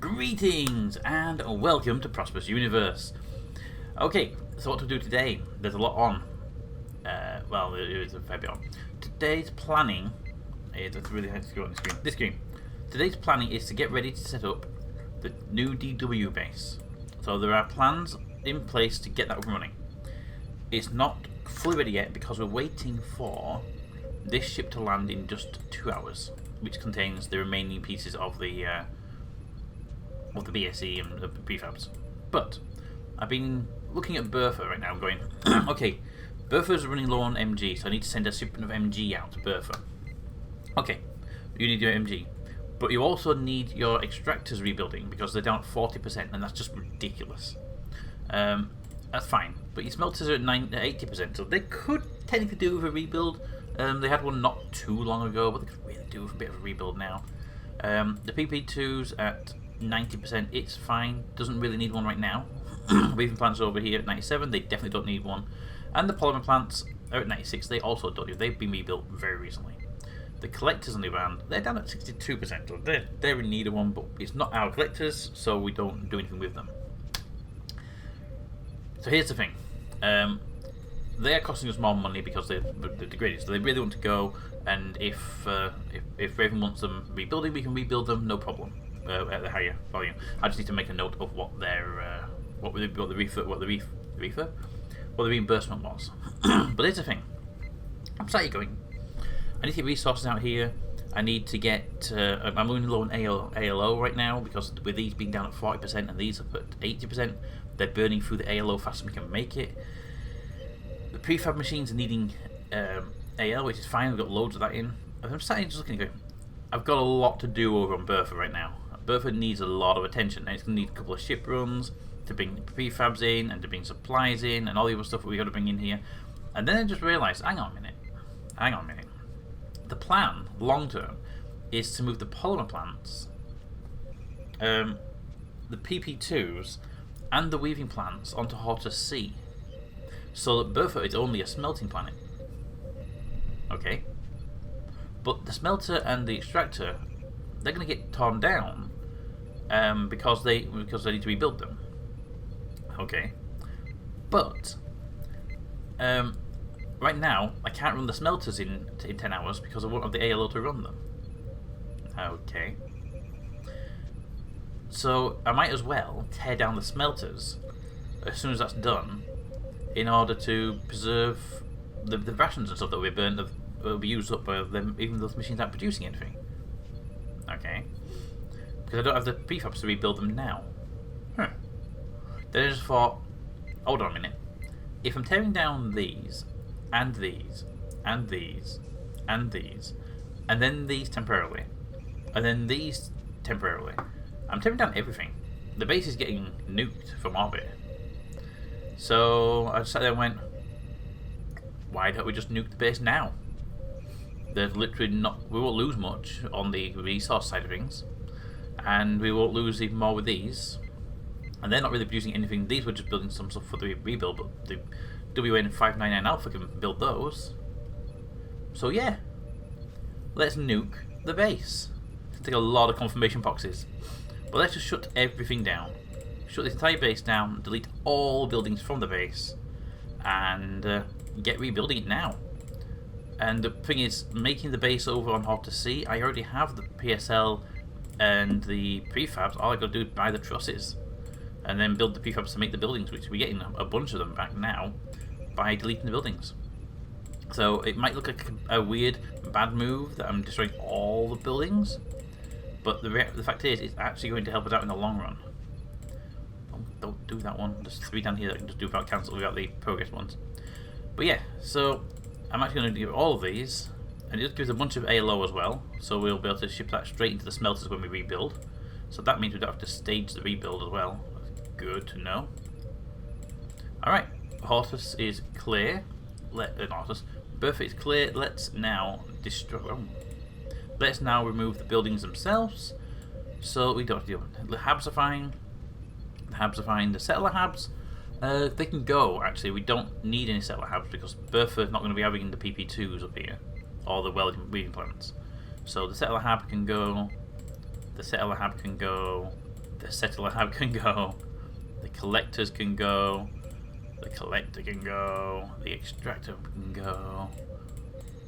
Greetings and welcome to Prosperous Universe. Okay, so what to do today? There's a lot on. Well, there is a fair bit on. Today's planning is really hard to go on the screen. This screen. Today's planning is to get ready to set up the new DW base. So there are plans in place to get that up and running. It's not fully ready yet because we're waiting for this ship to land in just 2 hours, which contains the remaining pieces of the BSE and the prefabs. But I've been looking at Berthier right now and going, okay, Berthier's running low on MG, so I need to send a shipment of MG out to Berthier. Okay, you need your MG, but you also need your extractors rebuilding because they're down at 40%, and that's just ridiculous. That's fine, but your smelters are at 80%, so they could technically do with a rebuild. They had one not too long ago, but they could really do with a bit of a rebuild now. The PP2's at 90%, it's fine, doesn't really need one right now. Weaving plants are over here at 97, they definitely don't need one. And the polymer plants are at 96, they also don't need. They've been rebuilt very recently. The collectors on the other hand, they're down at 62%, so they're in need of one, but it's not our collectors, so we don't do anything with them. So here's the thing, they are costing us more money because they're degraded, so they really want to go, and if Raven wants them rebuilding, we can rebuild them, no problem. At the higher volume. I just need to make a note of what their what the reimbursement was. But here's the thing. I'm starting going. I need to get resources out here. I need to get. I'm running low on ALO right now because with these being down at 40% and these up at 80%, they're burning through the ALO faster than we can make it. The prefab machines are needing AL, which is fine. We've got loads of that in. I'm starting just looking and going. I've got a lot to do over on Berthier right now. Berthier needs a lot of attention, and it's going to need a couple of ship runs to bring prefabs in and to bring supplies in and all the other stuff that we got to bring in here. And then I just realised, hang on a minute. The plan, long term, is to move the polymer plants, the PP2s, and the weaving plants onto Hortus C, so that Berthier is only a smelting planet. Okay. But the smelter and the extractor, they're going to get torn down because they need to rebuild them. Okay, but right now I can't run the smelters in 10 hours because I won't have the ALO to run them. Okay, so I might as well tear down the smelters as soon as that's done, in order to preserve the rations and stuff that we burn. Will be used up by them, even though the machines aren't producing anything. Okay, because I don't have the prefabs to rebuild them now. Then I just thought, hold on a minute. If I'm tearing down these, and these, and these, and these, and then these temporarily, and then these temporarily, I'm tearing down everything. The base is getting nuked from orbit. So I sat there and went, why don't we just nuke the base now? There's literally not. We won't lose much on the resource side of things, and we won't lose even more with these. And they're not really producing anything. These were just building some stuff for the rebuild, but the WN599 Alpha can build those. So yeah, let's nuke the base. It's take a lot of confirmation boxes, but let's just shut everything down. Shut this entire base down. Delete all buildings from the base, and get rebuilding it now. And the thing is, making the base over on Hortus C, I already have the PSL and the prefabs. All I got to do is buy the trusses, and then build the prefabs to make the buildings, which we're getting a bunch of them back now by deleting the buildings. So it might look like a weird, bad move that I'm destroying all the buildings, but the fact is, it's actually going to help us out in the long run. Don't do that one. There's 3 down here that I can just do without cancel without the progress ones. But yeah, so I'm actually going to do all of these, and it just gives a bunch of ALO as well, so we'll be able to ship that straight into the smelters when we rebuild. So that means we don't have to stage the rebuild as well. That's good to know. Alright, Hortus is clear. Berthier is clear. Let's now destroy. Let's now remove the buildings themselves, so we don't have to deal with it. The habs are fine. The settler habs, they can go, actually. We don't need any settler habs because Berthier's not going to be having the PP2s up here, or the weaving plants. So the settler hab can go, the settler hab can go, The settler hab can go. The collectors can go. The collector can go. The extractor can go.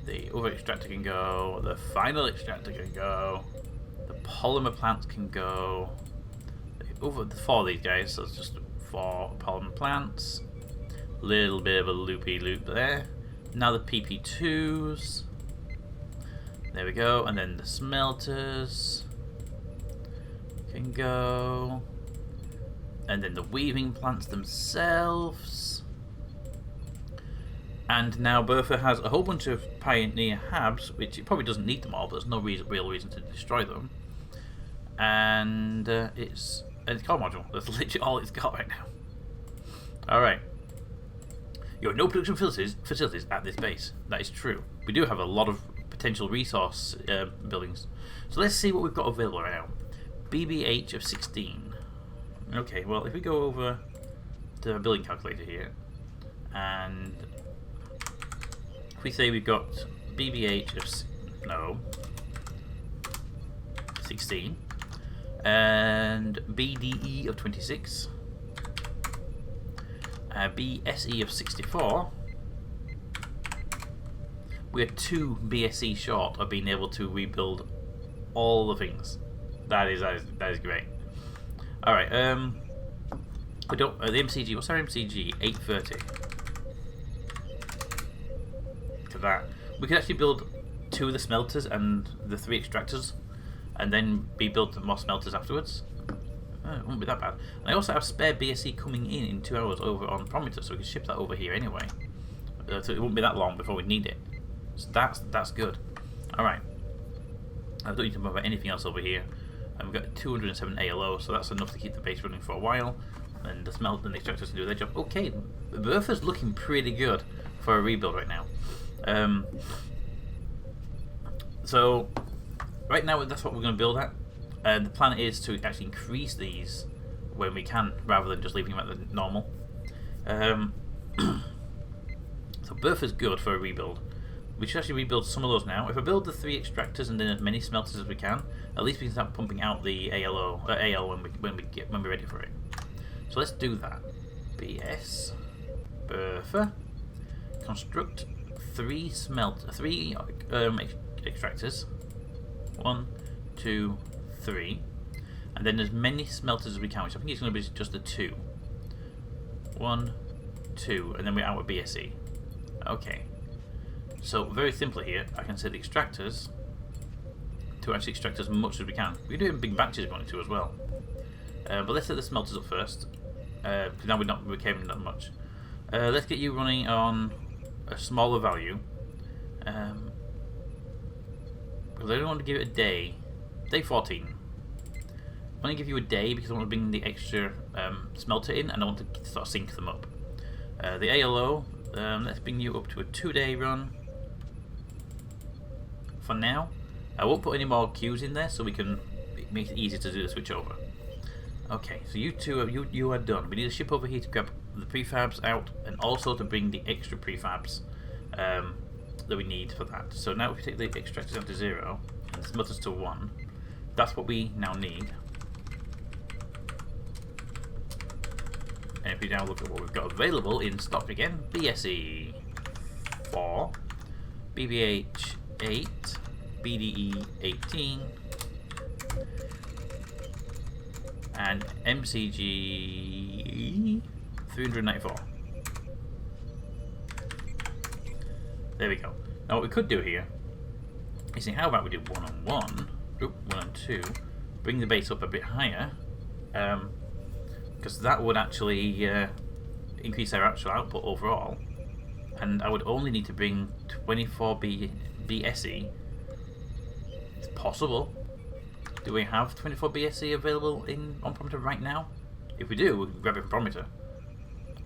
The other extractor can go. The final extractor can go. The polymer plants can go. The 4 of these guys, so it's just 4 polymer plants. Little bit of a loopy loop there. Now the PP2s. There we go. And then the smelters can go. And then the weaving plants themselves. And now Berthier has a whole bunch of pioneer habs, which it probably doesn't need them all, but there's no real reason to destroy them. And it's a core module. That's literally all it's got right now. Alright. You have no production facilities at this base. That is true. We do have a lot of potential resource buildings. So let's see what we've got available right now. BBH of 16. Okay, well, if we go over to our building calculator here, and if we say we've got BBH of 16 and BDE of 26, BSE of 64, we're 2 BSE short of being able to rebuild all the things. That is great. All right, we don't the MCG. What's our MCG? 830. Look at that. We could actually build 2 of the smelters and the 3 extractors, and then rebuild more smelters afterwards. It won't be that bad. And I also have spare BSE coming in 2 hours over on Prometheus, so we can ship that over here anyway. So it won't be that long before we need it. So that's good. All right. I don't need to move about anything else over here. And we've got 207 ALO, so that's enough to keep the base running for a while. And the smelt and the extractors can do their job. Okay, Berthier's looking pretty good for a rebuild right now. So right now that's what we're going to build at. The plan is to actually increase these when we can, rather than just leaving them at the normal. So Berthier's good for a rebuild. We should actually rebuild some of those now. If I build the 3 extractors and then as many smelters as we can, at least we can start pumping out the AL when we're ready for it. So let's do that. BS Berthier construct 3 extractors. 1, 2, 3, and then as many smelters as we can, which I think it's going to be just the 2. 1, 2, and then we're out with BSE. Okay. So very simply here, I can set the extractors to actually extract as much as we can. We can do it in big batches if we want to as well. But let's set the smelters up first, because now we're not recovering that much. Let's get you running on a smaller value. Because I don't want to give it a day. Day 14. I want to give you a day because I want to bring the extra smelter in, and I want to sort of sync them up. The ALO, let's bring you up to a 2-day run. For now, I won't put any more queues in there so we can make it easy to do the switch over. Okay, so you two you are done. We need a ship over here to grab the prefabs out, and also to bring the extra prefabs that we need for that. So now if we take the extractors down to 0 and the smelters to 1, that's what we now need. And if we now look at what we've got available in stock again, BSE 4, BBH 8, BDE 18, and MCG 394. There we go. Now what we could do here is see how about we do 1 and 1, 1 and 2, bring the base up a bit higher, because that would actually increase our actual output overall, and I would only need to bring 24 BSE. It's possible. Do we have 24 BSE available on Prometheer right now? If we do, we'll grab it from Prometheer.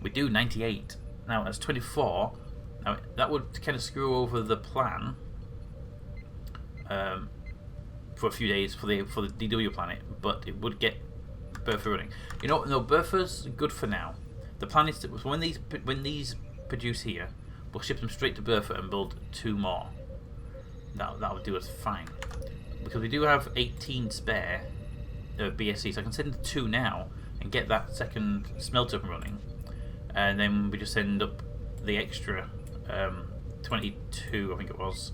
We do 98. Now that's 24. Now that would kind of screw over the plan for a few days for the DW planet, but it would get Berthier running. You know, no, Berthier's good for now. The plan is to, when these produce here, we'll ship them straight to Berthier and build 2 more. That would do us fine, because we do have 18 spare BSC, so I can send 2 now and get that second smelter up and running, and then we just send up the extra 22, I think it was,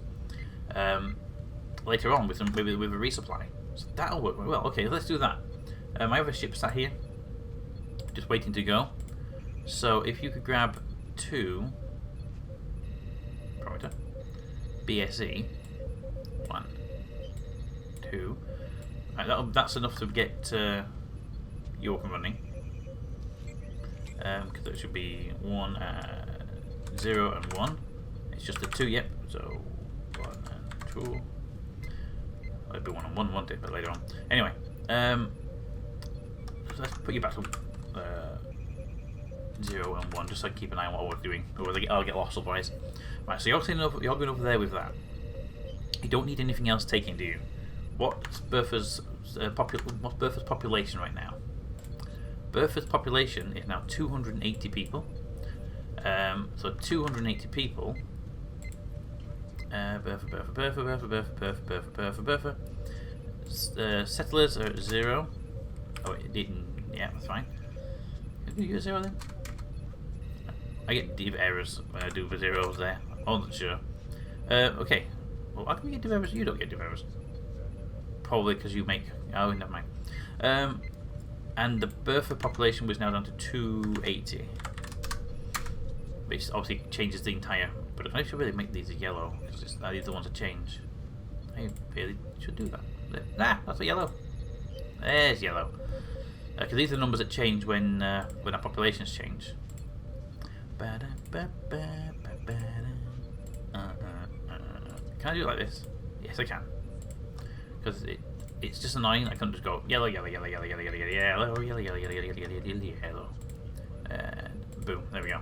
later on with a resupply. So that'll work very well. Okay, let's do that. My other ship sat here, just waiting to go. So if you could grab 2 parameter BSE, 1, 2. Right, that's enough to get you up and running. Because that should be 1, 0 and 1. It's just the 2, yep. So 1 and 2. It'll be 1 and 1, won't it? But later on. Anyway, so let's put you back to 0 and 1, just so I keep an eye on what we're doing, or I'll get lost otherwise. Right, so you're going over there with that. You don't need anything else taken, do you? What's Berthier's population right now? Berthier's population is now 280 people. So 280 people. Berthier. Settlers are at 0. Oh, it didn't. Yeah, that's fine. Can you get 0 then? I get div errors when I do the zeros there. I'm not sure. Okay. Well, how can we get div errors? You don't get div errors. Probably because you make. Oh, never mind. And the Berthier population was now down to 280. Which obviously changes the entire. But I should really make these yellow because these are the ones that change. I really should do that. That's a yellow. There's yellow. Because these are the numbers that change when our populations change. Can I do it like this? Yes, I can. Because it's just annoying. I can't just go yellow, yellow, yellow, yellow, yellow, yellow, yellow, yellow, yellow, yellow, yellow, yellow, yellow, and boom, there we go.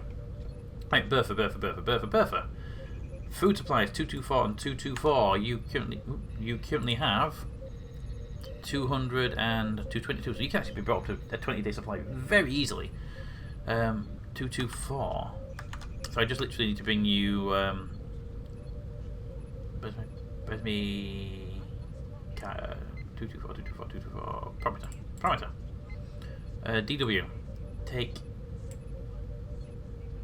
Right, Berthier. Food supplies 224 and 224. You currently have 200 and 222, so you can actually be brought up to a 20-day supply very easily. 224. So I just literally need to bring you. Where's me? 224. Parameter. DW. Take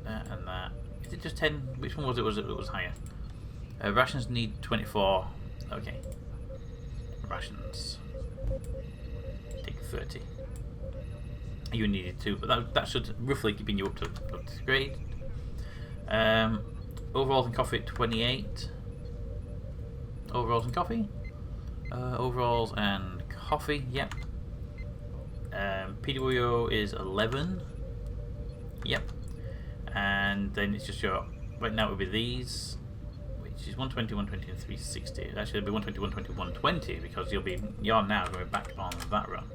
that and that. Is it just 10? Which one was it? It was higher. Rations need 24. Okay. Rations. Take 30. You needed 2, but that should roughly bring you up to grade. Overalls and coffee at 28. Overalls and coffee. Overalls and coffee. Yep. PWO is 11. Yep. And then it's just your. Right now it would be these, which is 120, 120, and 360. Actually, it'll be 120, 120, 120 because you're now going back on that run.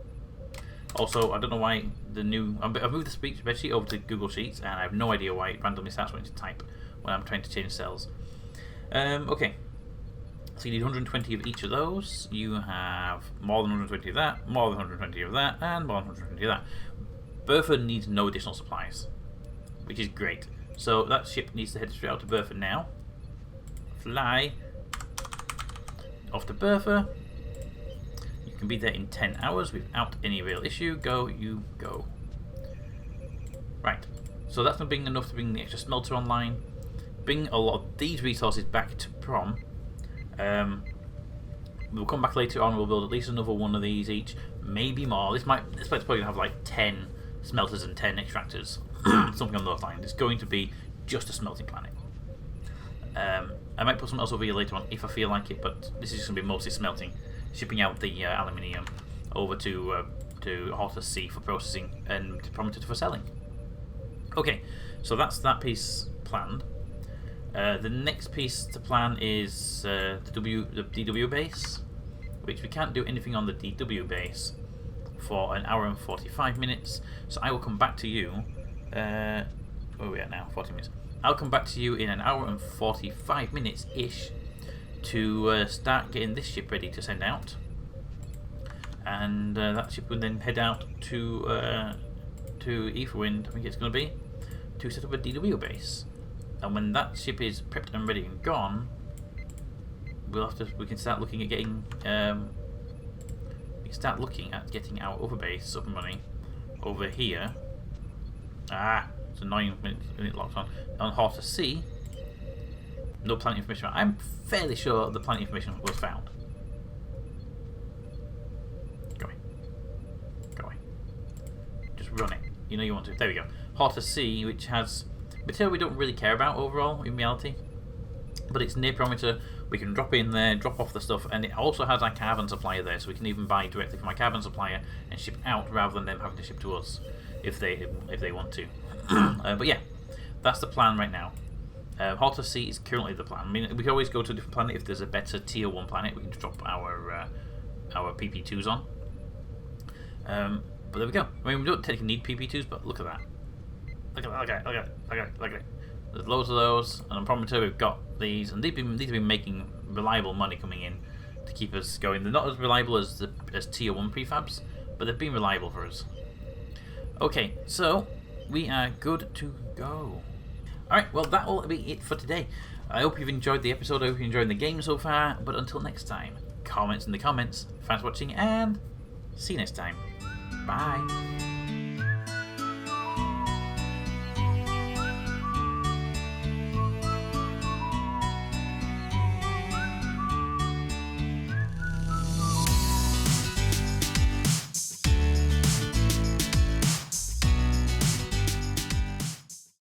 Also, I don't know why the new. I've moved the spreadsheet over to Google Sheets, and I have no idea why it randomly starts wanting to type when I'm trying to change cells. Okay. So you need 120 of each of those. You have more than 120 of that, more than 120 of that, and more than 120 of that. Berthier needs no additional supplies, which is great. So that ship needs to head straight out to Berthier now. Fly off to Berthier. You can be there in 10 hours without any real issue. Go, you go. Right. So that's not being enough to bring the extra smelter online. Bring a lot of these resources back to Prom. We'll come back later on. We'll build at least another one of these each, maybe more. This plane's probably gonna have like 10 smelters and 10 extractors, something on those lines. It's going to be just a smelting planet. I might put something else over here later on if I feel like it, but this is just gonna be mostly smelting, shipping out the aluminium over to Hortus C for processing and Prometheus for selling. Okay, so that's that piece planned. The next piece to plan is the DW base, which we can't do anything on the DW base for an hour and 45 minutes. So I will come back to you. Where are we at now? 40 minutes. I'll come back to you in an hour and 45 minutes ish to start getting this ship ready to send out, and that ship will then head out to Etherwind. I think it's going to be to set up a DW base. And when that ship is prepped and ready and gone, we can start looking at getting we start looking at getting our other base up and running over here. It's annoying when it locks on Horta C. No planet information. I'm fairly sure the planet information was found. Go away. Go away. Just run it. You know you want to. There we go. Horta C, which has material we don't really care about overall in reality, but it's near perimeter. We can drop in there, drop off the stuff, and it also has our carbon supplier there, so we can even buy directly from our carbon supplier and ship out rather than them having to ship to us if they want to. But yeah, that's the plan right now. Horta C is currently the plan. I mean, we can always go to a different planet if there's a better tier 1 planet. We can just drop our PP2s on. But there we go. I mean, we don't technically need PP2s, but look at that. Look at it. There's loads of those, and on Prometheus we've got these, and these have been making reliable money coming in to keep us going. They're not as reliable as tier 1 prefabs, but they've been reliable for us. Okay, so we are good to go. Alright, well that will be it for today. I hope you've enjoyed the episode, I hope you're enjoying the game so far, but until next time, comments in the comments, thanks for watching, and see you next time. Bye.